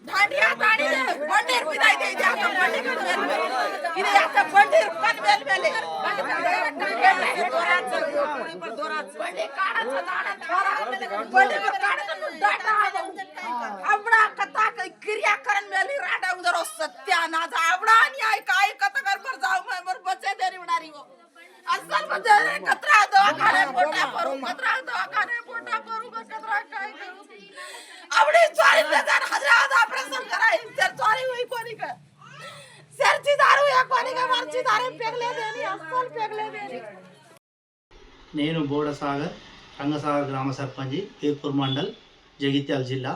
ढांडिया ताड़ी दे बंडीर विदाई दे दे आता बंडीर इने आता बंडीर कन बेल बंडी काढाचं दाडा थोरा बंडी पर काढाचं डाटा आवडा कथा क्रिया करन मेली राडा उधर सत्यानाथ आवडा न्याय काय कथा कर पर जाऊ मैं बर बचे देरी उडारी हो असल बचे कतरा दवाखाने पोटा करू कतरा दवाखाने पोटा करू कतरा काय करू आवडे 40,000 ऑपरेशन कराई सर सॉरी हुई कोनी का सरची दारू या कोनी का मरची दारू पेगले देनी असल पेगले देनी నేను బోడసాగర్ రంగసాగర్ గ్రామ సర్పంచి ఏపూర్ మండల్ జగిత్యాల జిల్లా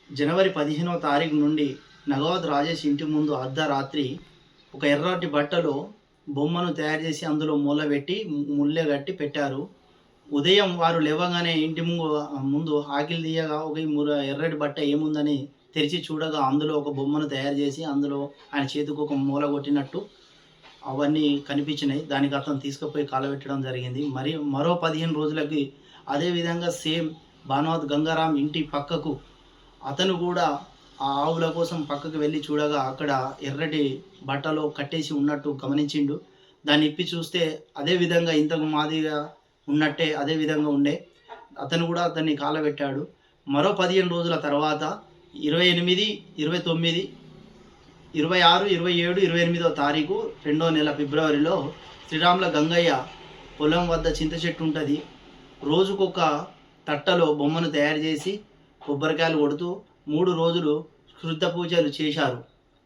జనవరి 15వ తారీఖు నుండి నగవత్ రాజేష్ ఇంటి ముందు అర్ధరాత్రి ఒక ఎర్రటి బట్టలో బొమ్మను తయారు చేసి అందులో మూలబెట్టి ముల్లె కట్టి పెట్టారు. ఉదయం వారు లేవగానే ఇంటి ముందు ఆకిలి తీయగా ఒక ఎర్రటి బట్ట ఏముందని తెరిచి చూడగా అందులో ఒక బొమ్మను తయారు చేసి అందులో ఆయన చేతికి ఒక మూల కొట్టినట్టు అవన్నీ కనిపించినాయి. దానికి అతను తీసుకుపోయి కాలబెట్టడం జరిగింది. మరో 15 రోజులకి అదేవిధంగా సేమ్ భానువత్ గంగారాం ఇంటి పక్కకు అతను కూడా ఆ ఆవుల కోసం పక్కకు వెళ్ళి చూడగా అక్కడ ఎర్రటి బట్టలో కట్టేసి ఉన్నట్టు గమనించిండు. దాన్ని ఇప్పి చూస్తే అదే విధంగా ఇంతకు మాదిరిగా ఉన్నట్టే అదే విధంగా ఉండే. అతను కూడా అతన్ని కాలబెట్టాడు. మరో 15 రోజుల తర్వాత 28, 29, 26, 27, 28వ తారీఖు 2వ నెల ఫిబ్రవరిలో శ్రీరాముల గంగయ్య పొలం వద్ద చింత చెట్టు ఉంటుంది. రోజుకొక తట్టలో బొమ్మను తయారు చేసి కొబ్బరికాయలు కొడుతూ 3 రోజులు శుద్ధ పూజలు చేశారు.